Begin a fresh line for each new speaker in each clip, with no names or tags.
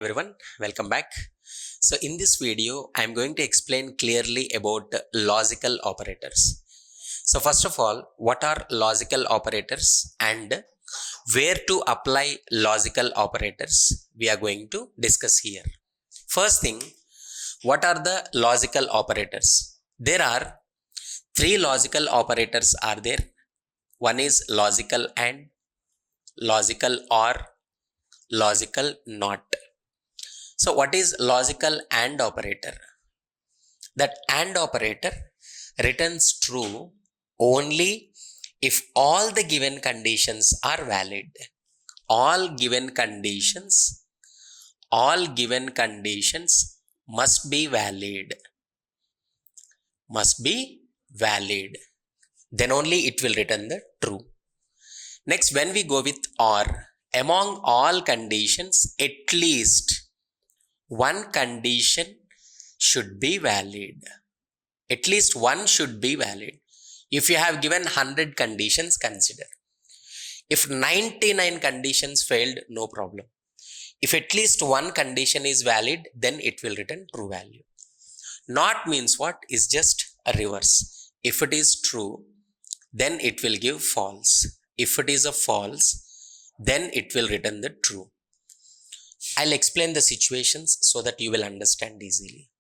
Everyone, welcome back. So in this video, I'm going to explain clearly about logical operators. So first of all, what are logical operators and where to apply logical operators? We are going to discuss here. First thing, what are the logical operators? There are three logical operators are there. One is logical and, logical or, logical not. So what is logical AND operator? That AND operator returns true only if all the given conditions are valid. All given conditions must be valid. Must be valid. Then only it will return the true. Next, when we go with OR, among all conditions, at least one condition should be valid. At least one should be valid. If you have given 100 conditions, consider. If 99 conditions failed, no problem. If at least one condition is valid, then it will return true value. Not means what? Is just a reverse. If it is true, then it will give false. If it is a false, then it will return the true. I'll explain the situations so that you will understand easily.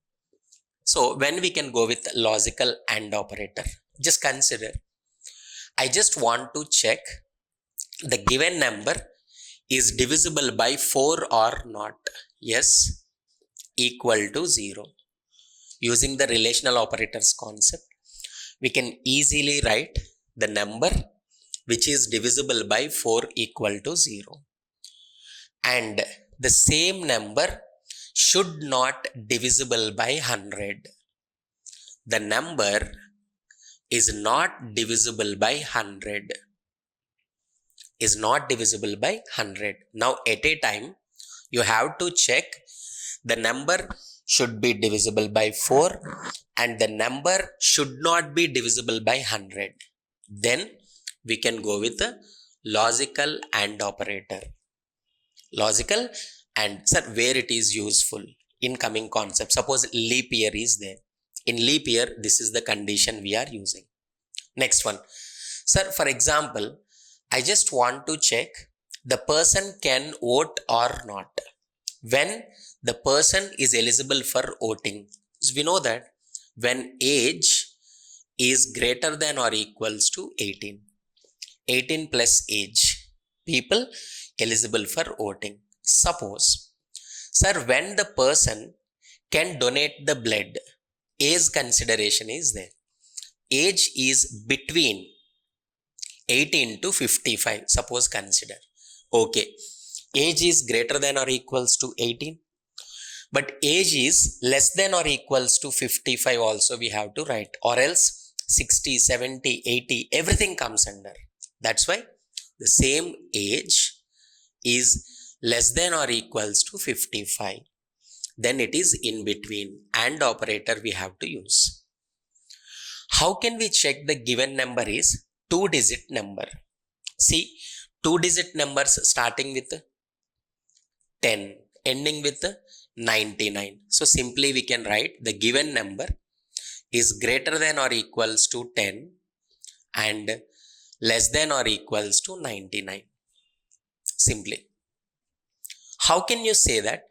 So when we can go with logical AND operator, just consider, I just want to check the given number is divisible by 4 or not. Yes, equal to 0. Using the relational operators concept, we can easily write the number which is divisible by 4 equal to 0. And the same number should not divisible by 100. The number is not divisible by 100. Is not divisible by 100. Now at a time, you have to check the number should be divisible by 4 and the number should not be divisible by 100. Then we can go with the logical AND operator. Logical and sir, where it is useful in coming concept. Suppose leap year is there. In leap year, this is the condition we are using. Next one. Sir, for example, I just want to check the person can vote or not. When the person is eligible for voting. So we know that when age is greater than or equals to 18. 18 plus age. People eligible for voting. Suppose, sir, when the person can donate the blood, age consideration is there. Age is between 18 to 55. Suppose consider. Okay. Age is greater than or equals to 18. But age is less than or equals to 55 also we have to write. Or else 60, 70, 80, everything comes under. That's why the same age is less than or equals to 55. Then it is in between. AND operator we have to use. How can we check the given number is 2-digit number? See, 2-digit numbers starting with 10, ending with 99. So simply we can write the given number is greater than or equals to 10 and less than or equals to 99. Simply. How can you say that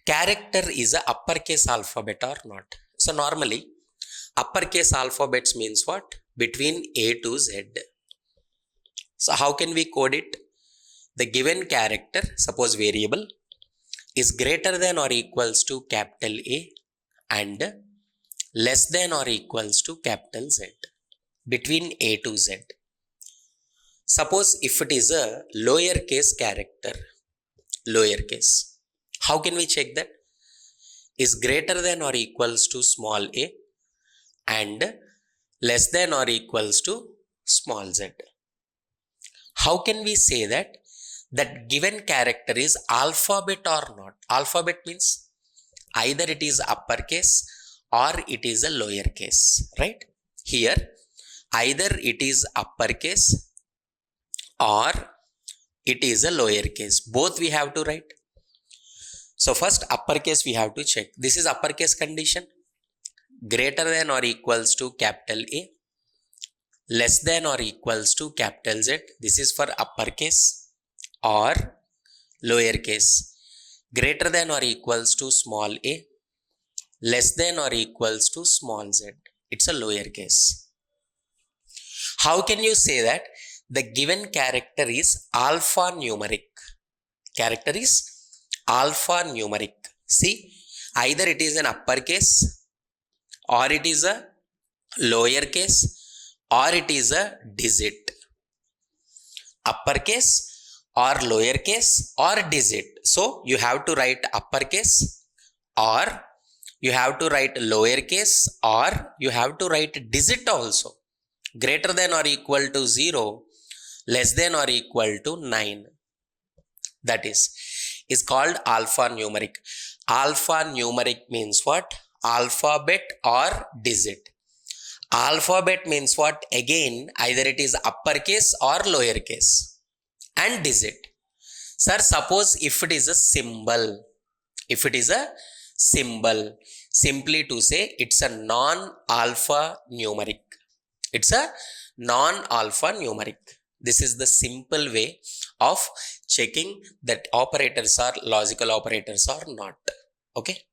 character is a uppercase alphabet or not? So normally uppercase alphabets means what? Between A to Z. So how can we code it? The given character, suppose variable, is greater than or equals to capital A and less than or equals to capital Z. Between A to Z. Suppose if it is a lowercase character, lowercase, how can we check that? Is greater than or equals to small a and less than or equals to small z. How can we say that given character is alphabet or not? Alphabet means either it is uppercase or it is a lowercase, right? Here, either it is uppercase or it is a lowercase. Both we have to write. So first uppercase we have to check. This is uppercase condition. Greater than or equals to capital A. Less than or equals to capital Z. This is for uppercase or lowercase. Greater than or equals to small a. Less than or equals to small z. It's a lowercase. How can you say that the given character is alphanumeric? Character is alphanumeric. See, either it is an uppercase or it is a lowercase or it is a digit. Uppercase or lowercase or digit. So you have to write uppercase or you have to write lowercase or you have to write digit also. Greater than or equal to 0, less than or equal to 9. That is called alphanumeric. Alphanumeric means what? Alphabet or digit. Alphabet means what? Again, either it is uppercase or lowercase. And digit. Sir, suppose if it is a symbol. If it is a symbol, simply to say it's a non-alphanumeric. It's a non-alphanumeric. This is the simple way of checking that operators are logical operators or not. Okay.